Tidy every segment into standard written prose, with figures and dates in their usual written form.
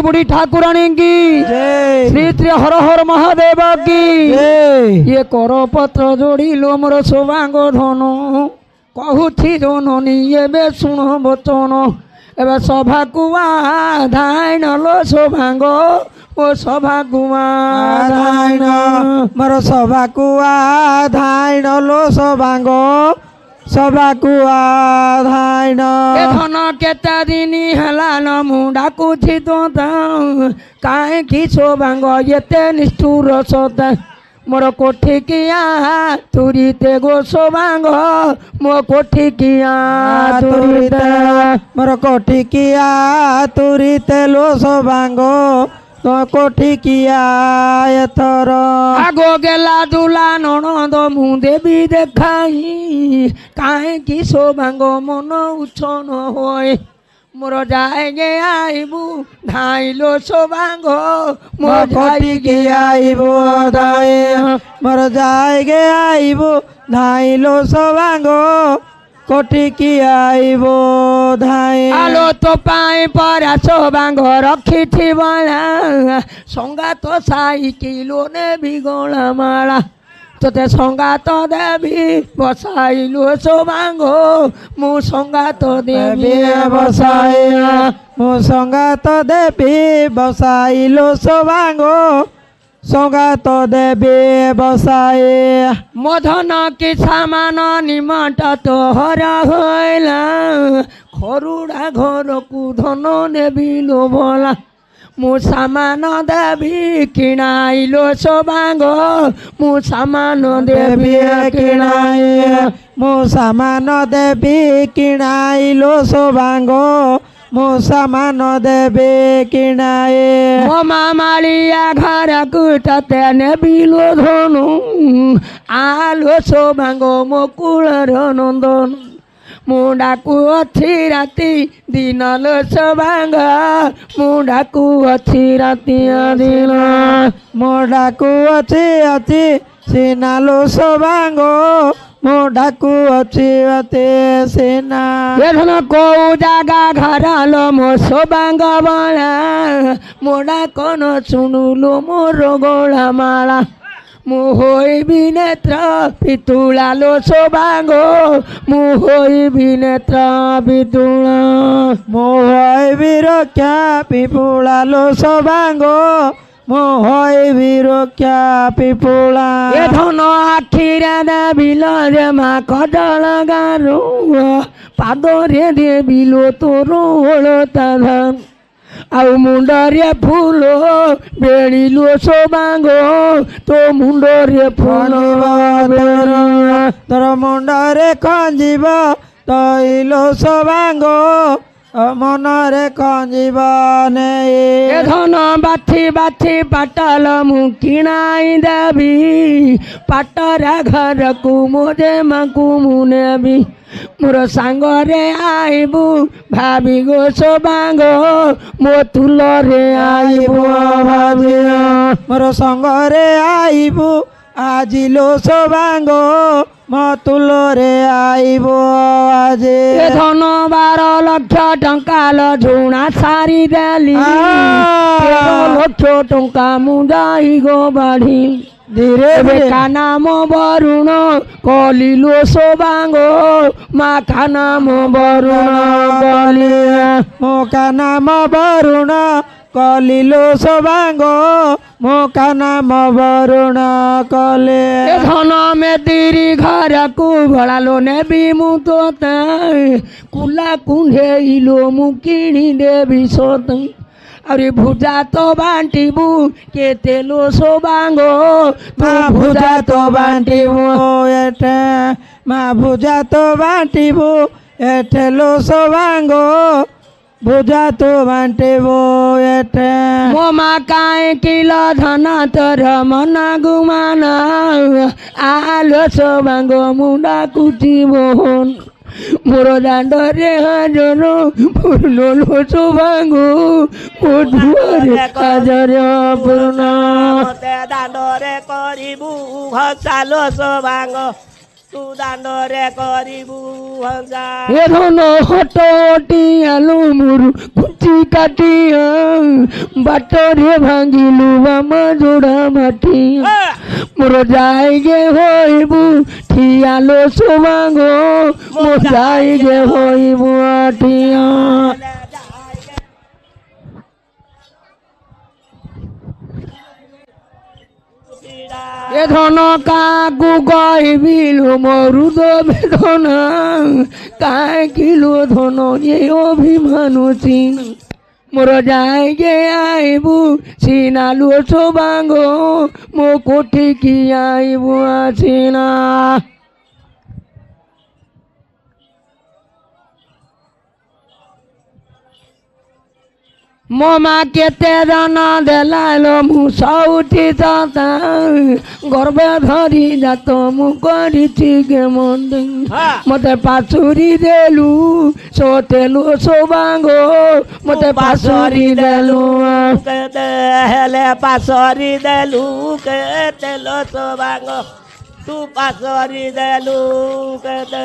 बुढ़ी ठाकुराणी की श्री श्री हर हर महादेव की ये कर पत्र जोड़ी लो मोर सौभाग धन कहूँ जननी एवं शुण बचन एवं सभा कुआ धाइन लो सौभाग ओ सभा कुआ धाइन मोर सभा कुआ धाइन लो सौभाग सभा कुआ धाइन धन केता दिन है मुझे तो कहीं सौभाग ये निष्ठुर सता मोर कोठी किया तुरीते गो सौभाग मो कोठी किया तुरीते मोर कोठी किया तुरीते लो सौभाग तो कोठी किया एथर आगो गेला दुला ननद मु देवी देखाई कहीं सौभाग मन उछन होय मोर जाएगे आईबू धाइलो सौभाग मोर कोठी किया आईबू धाई मोर जाएगे आईबू धाइलो सौभाग कोठी किया आईबो धाई आलो तो पाए पर सौभाग रखी थी बला संगा तो साइकिलो ने भी गोला माला तोते संगात देवी बसाइलो सौभाग मु संगात देवी बसाई मु संगात देवी बसाइलो सौभाग संगात देवी बसाई मधन की सामान निमट तोहर होइला खरुड़ा घर को धन नेबी लो भला मु सामान देवी किणाइलो सौभाग मु सामान देवी किणाई मु सामान देवी किणाइलो सौभाग मो सामान देवी किणाए मो मामालिया घर कुटते नेबिलो धनु आलो सौभाग मो कुलर नंदन मुंडाकू अच्छी राती दिन लो सौभाग मुंडाकू अच्छी राती दिन मुंडाकू अच्छी सीना लो सौभाग मुंडाकू अच्छी अते सीना ये को जागा घर लो मो सौभाग बना मुंडा कौन सुनु लो मोर गोला माला मुहोई नेत्र पितुला लो सौभाग मुहोई नेत्र पितुला मुहोई रक्षा पिपुला लो सौभाग मुहोई रक्षा पिपुला ये धन आखिरा देविल रे मा कदल गारू पादरे देविलो तोरो ओलता धान आउ मुंडरे फूल बेणीलो सौभाग तो मुंडरे फूल तोर मुंडरे खंजीब तैलो सौभाग मनरे खंजीब ए धन बाथी बाथी पाटल मु किणाई देवी पाटरा घर को मोजे माकू मु नेबी मोर सांगरे आईबू भाभी गो सौभाग मो तुलरे आईबू भाभी मोर संगरे आईबू आजिलो सौभाग मो तुलरे आईबो आज धन 12 लक्ष टंका लो झुणा सारी देली 13 लक्ष टंका मुंडाई गो बाढ़ी धीरे का नाम वरुण कलिलो सौभाग माँ का नाम वरुण कलिया मो का नाम वरुण कलिलो सौभाग मो का नाम वरुण कले धन में दीरी घर को भड़ालो ने भी मु तो कुला कुंडे इलो मु किणी देवी सोत अरे भुजा तो बांटीबू के तेलो सौभाग माँ भुजा तो बांटीबू एटे माँ भुजा तो बांटीबू एठेलो सौभाग भुजा तो बांटीबू एटे मो माँ काए किलो धन तोर मना गुमाना आलो सौभाग मुंडा कुटी मोहन मोर दांडरे हाजर पूर्ण सौभाग मो दुआरे हाजर पूर्ण दांडरे करिबू घसालो सौभाग ତୁ ଦାଣ୍ଡରେ କରିବୁ ହଂସା ଏ ଧନ ହଟଟି ଆଲୁ ମୁରୁ କୁଚି କାଟି ବାଟରେ ଭାଙ୍ଗିଲୁ ବାମ ଯୋଡ଼ା ମାଟି ମୋର ଯାଇକେ ହଇବୁ ଠିଆଲୋ ସୁବାଙ୍ଗ ମୋ ଯାଇକେ ହଇବୁ ଠିଆ এ ধন কাকু কহিবিলু মরুদ বেদনা কাকিলো ধন এ অভিমানু চিন মোর যাইগে আইবু সিনালু সোবাঙ্গ মো কোঠি কি আইবু আসিনা ମୋ ମା କେତେ ଦାନ ଦେଲାଲୋ ମୁଁ ସଉଠି ତତା ଗର୍ବେ ଧରି ଯାତ ମୁଁ କରିଛି କେ ମନ୍ଦ ମତେ ପାଚୁରି ଦେଲୁ ସୋତେଲୁ ସୋବାଙ୍ଗ ମତେ ପାଚୁରି ଦେଲୁ କେତେ ହେଲେ ପାସରି ଦେଲୁ କେତେ ଲୋ ସୋବାଙ୍ଗ ତୁ ପାସରି ଦେଲୁ କେତେ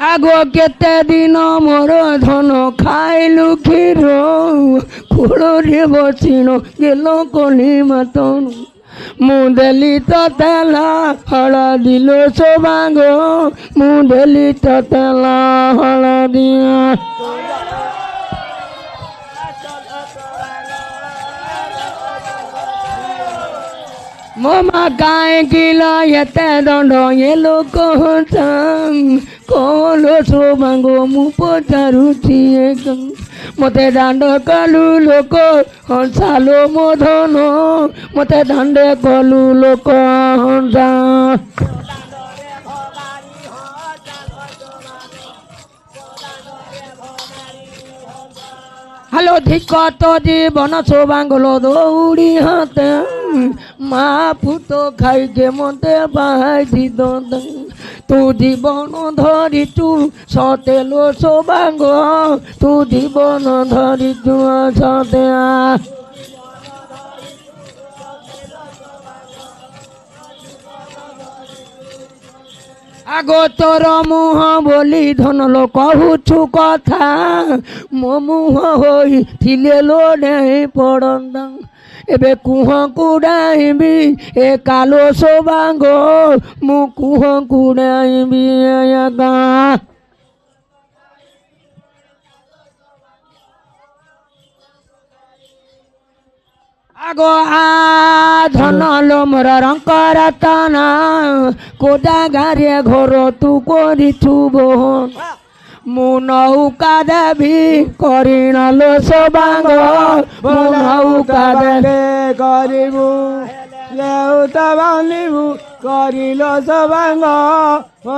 ଆଗ କେତେ ଦିନ ମୋର ଧନ ଖାଇଲୁ କ୍ଷୀର ଖୋଳରେ ବସିଣ ଗେଲ କଲି ମାତନ ମୁଁ ଦେଲି ତ ତେଲା ହଳଦିଲୋ ସୋବାଙ୍ଗ ମୁଁ ଦେଲି ତ ତେଲା ହଳଦିଆ ମୋ ମା କାହିଁକି ଏତେ ଦଣ୍ଡ ଏ ଲୋକ କଲ ସୋବାଙ୍ଗ ମୁଁ ପଚାରୁଛି ମତେ ଦାଣ୍ଡ କଲୁ ଲୋକ ହଂସାଲୋ ମୋ ଧନ ମତେ ଦାଣ୍ଡ କଲୁ ଲୋକ ହଂସା হ্যালো ধিকত জীবন সোবাঙ্গল দৌড়ি হাতে মা পুত খাইকে মতে বাহাই দিদ তু জীবন ধরি তু সতেলো সোবাঙ্গ তু জীবন ধরি তু সতে আগ তোর মুহ বলি ধনল কহুছু কথা মো মুহ হই থিলে লো নেই পড়ন্দ এবে কুহ কুড়াইবি এ কালো সোবাঙ্গ মু কুহ কুড়াইবি গা আগো আ ধনলো মোর রঙ্কর তানা কোদা গারে ঘর তু করিছু বহন মু নৌকা দেবি করিণলো সোবাঙ্গ মু নৌকা দেবে କରିବୁ লেউত বান্ধিবু କରିଲ ସବାଙ୍ଗ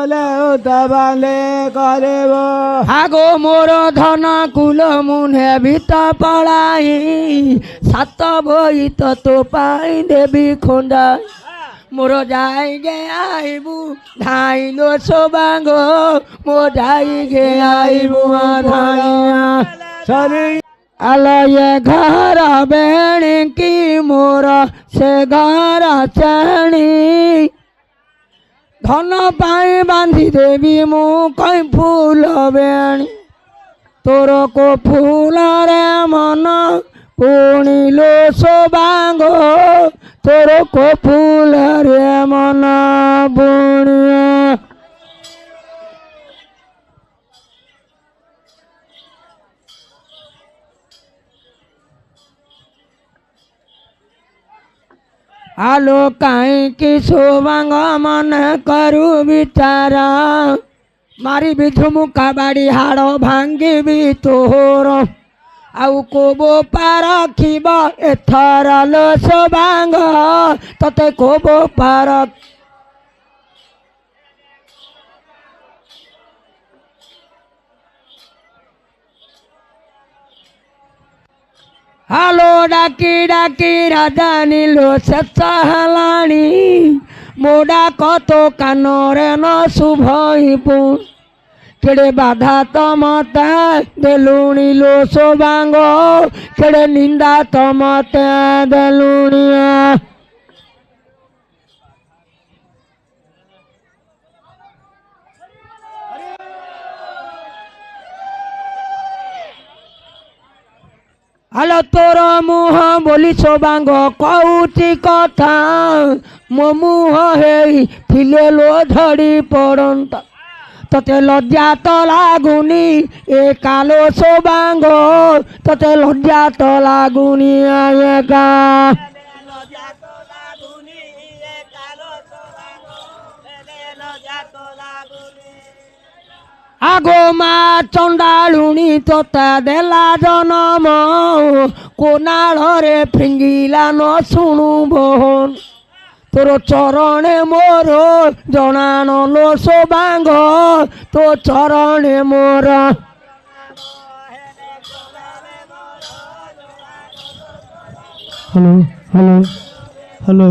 লেউত বান্ধে କରିବ আগো মোর ধন কুল মুনে ভিত পড়াই সাত বই তো পাই দেবী খোঁজা মোর যাইগে আইবু ধাইলো সোবাঙ্গ মো যাইগে আইবু ধাইয়া সরি আলয়ে ঘর বেণী কি মোর সে ঘর চাণী ধন পাই বাঁধি দেবী মু কই ফুল বেণী তোর কো ফুলরে মন পুଣିলো সোবাঙ্গ তোর কো ফুলরে মন পুণিয়া আলো কাহিଁକି সোবাঙ্গ মন করু বিচারা মারিবি ঝুমুকা বাড়ি হাড় ভাঙ্গিবি তোর ଆଉ କୋବ ପାରଖିବ ଏଥର ଲୋ সোবাঙ্ଗ ତତେ କୋବ ପାର ହାଲୋ ଡାକି ଡାକି ରାଜା ନିଲୋ ଶେଷ ହେଲାଣି ମୋ ଡାକ ତୋ କାନରେ ନ ଶୁଭଇବୁ କେଡ଼େ ବାଧା ତମତେ ଦେଲୁଣି ଲୋ সোবাঙ্ଗ କେଡ଼େ ନିନ୍ଦା ତମତେ ଦେଲୁଣି আলো তোর মুহ বলি সোবাঙ্গ কৌটি কথা মো মুহ হেই ফিলে লো ঝড়ি পড়ন্ত তোতে লজ্জা তো লাগুনি এ কালো সোবাঙ্গ তোতে লজ্জা তো লাগুনি আয়েকা আগো মা চণ্ডালুণী তোতা দেলা জনম কোনাଳରେ ফিঙ্গিলা ন শুণু বহন তোর চরণে মোর জনান লো সোবাঙ্গ তো চরণে মোর হ্যালো হ্যালো হ্যালো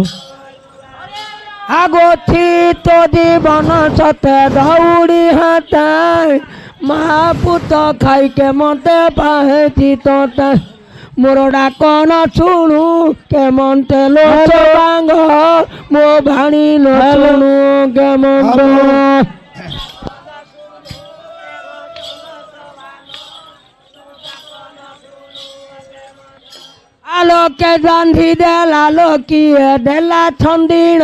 আগছি তো জীবন সতে দৌড়ি হাতায় মহাপুত খাইকে মতে পাহেছি তোতে মোর ডাকন শুণু কেমন্তে লো সোবাঙ্গ মো ভাণী ন শুণু কেমন্ত আলোকে গান্ধী দেলা লোকিয়ে দেলা ছন্দিণ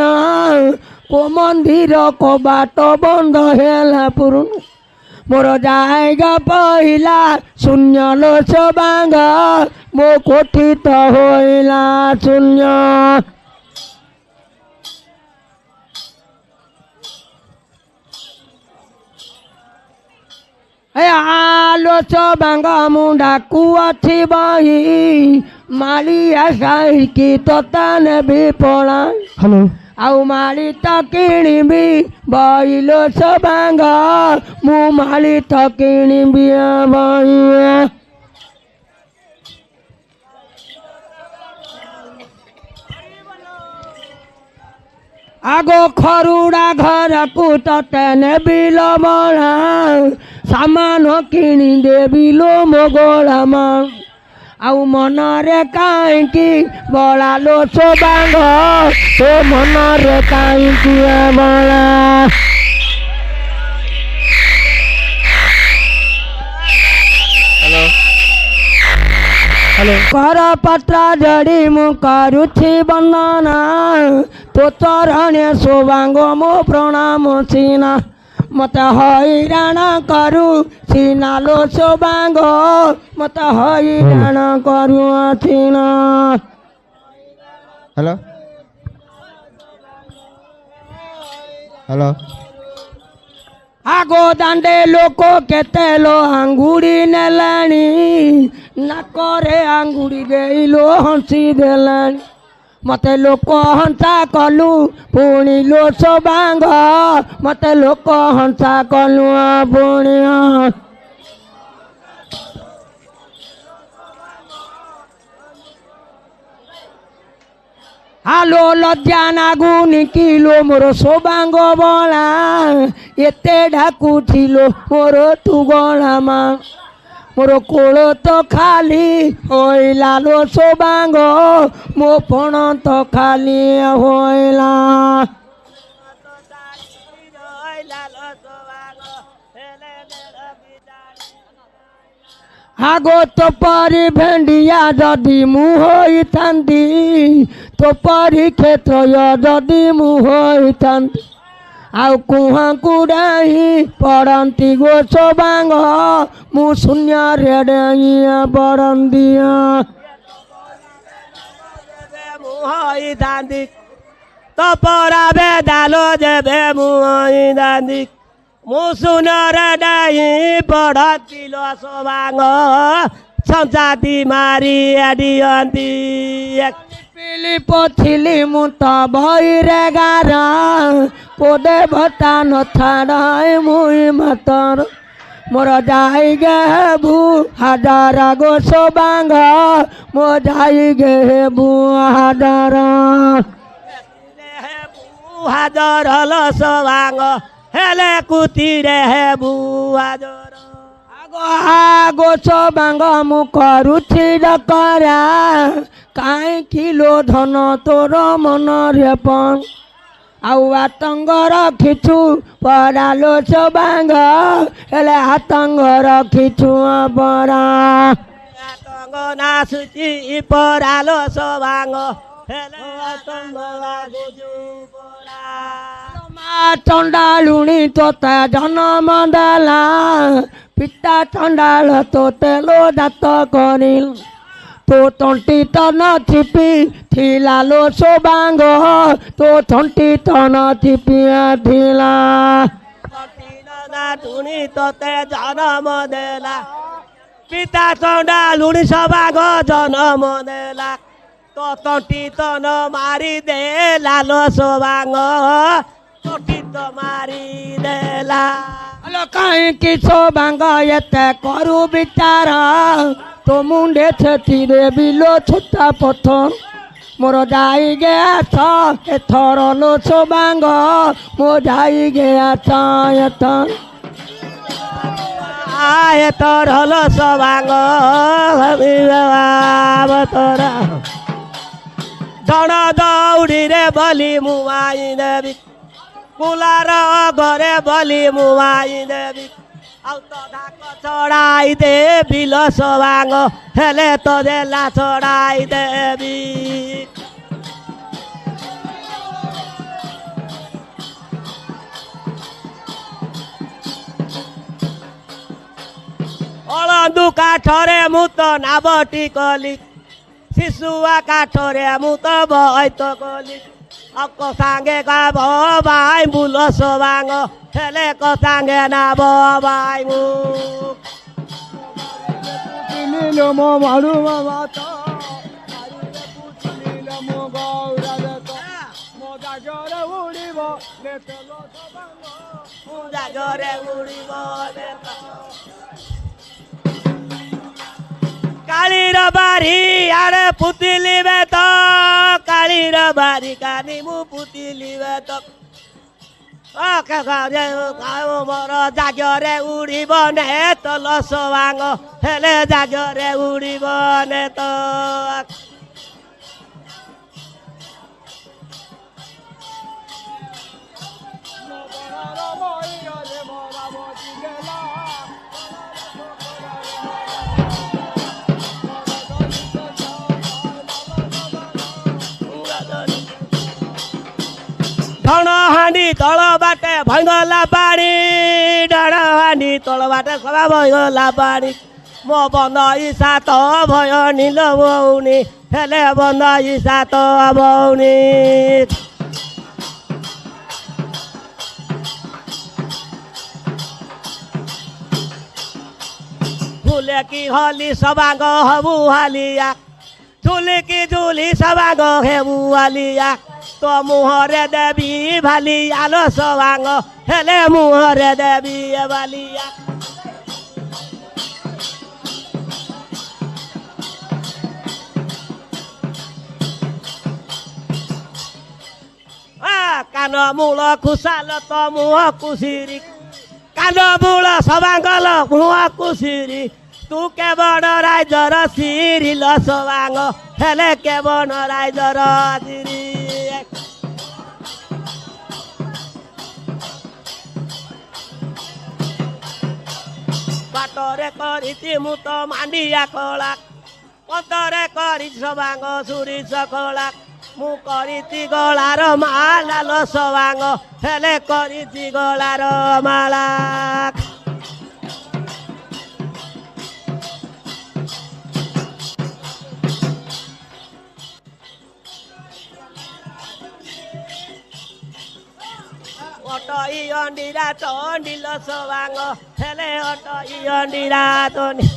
কো মন্দির কবাট বন্ধ হেলা পুরুণ মোর জায়গা পহিলা শূন্য লো সোবাঙ্গ মো কথিত হইলা শূন্য আলো সোবাঙ্গ মুন্ডা কুয়াছি বহি মালিয়া সাইকি তোতা নেবি পড়াই হ্যালো ଆଉ ମାଳି ତ କିଣିବି ବଇଲ ସବାଙ୍ଗ ମୁଁ ମାଳି ତ କିଣିବି ବଇ ଆଗ ଖରୁଡ଼ା ଘରକୁ ତତେ ନେବି ଲୋ ବଳା ସାମାନ କିଣିଦେବି ଲୋ ମୋ ଗୋଳାମା ଆଉ ମନରେ କାହିଁକି ବଳା ଲୋ ସୋବାଙ୍ଗ ତୋ ମନରେ କାହିଁକି ବଳା হ্যালো হ্যালো କରପତ୍ର ଜଡ଼ି ମୁଁ କରୁଛି ବନ୍ଦନା ତୋ ଚରଣେ ସୋବାଙ୍ଗ ମୋ ପ୍ରଣାମ ସିନା ମତେ ହଇରାଣ କରୁ ସିନା ଲୋ ସୋବାଙ୍ଗ ମତେ ହଇରାଣ କରୁ ସିନା হ্যালো হ্যালো ଆଗ ଦାଣ୍ଡେ ଲୋକ କେତେ ଲୋ ଆଙ୍ଗୁଡ଼ି ନେଲାଣି ନାକରେ ଆଙ୍ଗୁଡ଼ି ଦେଇ ଲୋ ହଂସି ଦେଲାଣି ମତେ ଲୋକ ହଂସା କଲୁ ପୁଣି ଲୋ ସୋବାଙ୍ଗ ମତେ ଲୋକ ହଂସା କଲୁ ପୁଣି আলো লজ্জা নাগুনি কিলো মোর সোবাঙ্গ বলা এতে ঢাকুছিল মোর তু গলামা মোর কোল তো খালি হইলা লো সোবাঙ্গ মো পণ তো খালি হইলা আগো তো পরি ভেন্ডিয়া যদি মু হইথান্তি তো পরি ক্ষেত্র যদি মু হইথান্তি ଆଉ କୁହାକୁ ଡାହି ପଡ଼ନ୍ତି ଗୋ ସୋବାଙ୍ଗ ମୁଁ ଶୂନ୍ୟରେ ଡାଇଆ ପଡ଼ନ୍ତି ମୁଁ ହୋଇଥାନ୍ତି ତପରା ବେଦାଲ ଯେବେ ମୁଁ ହୋଇଥାନ୍ତି ମୁଁ ଶୂନ୍ୟରେ ଡାଇ ପଡ଼ନ୍ତି ଲୋ ସୋବାଙ୍ଗ ସଂସାତି ମାରି ଦିଅନ୍ତି ପିଲି ପଥିଲି ମୁଁ ତ ବହିରେ ଗାର କୋଦେ ଭତ୍ତା ନଥାଡ଼ାଏ ମୁଇଁ ମାତର ମୋର ଯାଇগে ହେବୁ ହାଜାର ଗୋ ସୋବାଙ୍ଗ ମୋ ଯାଇগে ହେବୁ ହାଜାର ହାଜର ଲୋ ସୋବାଙ୍ଗ ହେଲେ କୁତିରେ ହେବୁ ହାଜର ଆଗ ସୋବାଙ୍ଗ ମୁଁ କରୁଛି ଡକରା କାହିଁକି ଲୋ ଧନ ତୋର ମନରେ ପଣ ଆଉ ଆତଙ୍ଗ ରଖିଛୁ ପରା ଲୋ ସୋବାଙ୍ଗ ହେଲେ ଆତଙ୍ଗ ରଖିଛୁ ପରା Sobango na suci poralo sobango hele tongo lagu pora. ମା ଚଣ୍ଡାଳୁଣି ତୋତେ ଜନ୍ମ ଦେଲା ପିତା ଚଣ୍ଡାଳ ତୋତେ ଲୋ ଜାତ କରିଲ ତୋ ତଣ୍ଟି ତନ ଚିପି ଥିଲା ଲୋ ସୋବାଙ୍ଗ ତୋ ତଣ୍ଟି ତନ ଚିପି ଥିଲା ଟୁଣି ତୋତେ ଜନ୍ମ ଦେଲା ପିତା ଚଣ୍ଡାଳୁଣି ସବାଙ୍ଗ ଜନ୍ମ ଦେଲା ତୋ ତଣ୍ଟି ତନ ମାରି ଦେଲା ଲୋ ସବାଙ୍ଗ ତଣ୍ଟି ତ ମାରି ଦେଲା ଆଲୋ କାହିଁକି ସୋବାଙ୍ଗ ଏତେ କରୁ ବିଚାର ତୋ ମୁଣ୍ଡେ ଛେତିରେ ବିଲୋ ଛୋଟା ପଥର ମୋର ଯାଇ ଗେଛ ଏଥର ଲୋ ସୋବାଙ୍ଗ ମୋ ଯାଇ ଗେଛ ଏଥର ଏଥର ଲୋ ସବାଙ୍ଗ ତୋରା ଜଣ ଦୌଡ଼ିରେ ବୋଲି ମୁଁ ଆଇ ଦେବି କୁଲାର ଘରେ ବୋଲି ମୁଁ ଆଇ ଦେବି ଆଉ ତ ଧାକ ଛଡ଼ାଇ ଦେବି ଲୋ ସବାଙ୍ଗ ହେଲେ ତ ଦେଲା ଛଡ଼ାଇ ଦେବି ଅଳନ୍ଦୁ କାଠରେ ମୁଁ ତ ନାବଟି କଲି ଶିଶୁଆ କାଠରେ ମୁଁ ତ ବୈତ କଲି ଅକ ସାଙ୍ଗେ ଗାବ ବାଇ ବୁଲ ସବାଙ୍ଗ ହେଲେ କ ସାଙ୍ଗେ ନାବ ବାଇ ମୁଁ ମୋ ମାରୁ ବାବା ତ ମୋ ଜାଗରେ ଉଡ଼ିବ ମୁଁ ଜାଗରେ ଉଡ଼ିବ କାଳିର ବାରି ଆରେ ପୁତିଲି ବେତ କାଳିର ବାରି କାନି ମୁଁ ପୁତିଲି ବେତ ମୋର ଜାଗରେ ଉଡ଼ିବ ନେ ତ ସବାଙ୍ଗ ହେଲେ ଜାଗରେ ଉଡ଼ିବ ନେ ତ ଢଣ ହାଣ୍ଡି ତଳ ବାଟେ ଭଇଗଲା ପାଣି ଢଣ ହାଣ୍ଡି ତଳ ବାଟେ ସବା ଭଇଗଲା ପାଣି ମୋ ବନ୍ଧ ଇସା ତ ଭୟ ନିଲ ଭଉଣୀ ହେଲେ ବନ୍ଧ ଇସା ତ ଭଉଣୀ ঝুলে কি হলি সবাঙ্গ হবু হালিয়া ঝুলি কি ঝুলি সবাঙ্গ হেবু হালিয়া তো মুহরে দেবী ভালি আলো সবাঙ্গ হেলে মুহরে দেবী ভালিয়া কান মূল খুশাল তো মুহ কুশিরি কান মূল সবাঙ্গল মুহ কুশিরি তু কেবল রাইজর সিরিল সবাঙ্গ হেলে কেবল রাইজর সিরি বাটরে করিছি মু তো মান্ডিয়া কলা পতরে করি সবাঙ্গ সুরিশ কলা মু করিছি গলার মালা লো সবাঙ্গ হেলে করিছি গলার মালা অটই অন্ডিরা তন্ডিল সবাঙ্গ হেলে অটই অন্ডিরা তন্ডি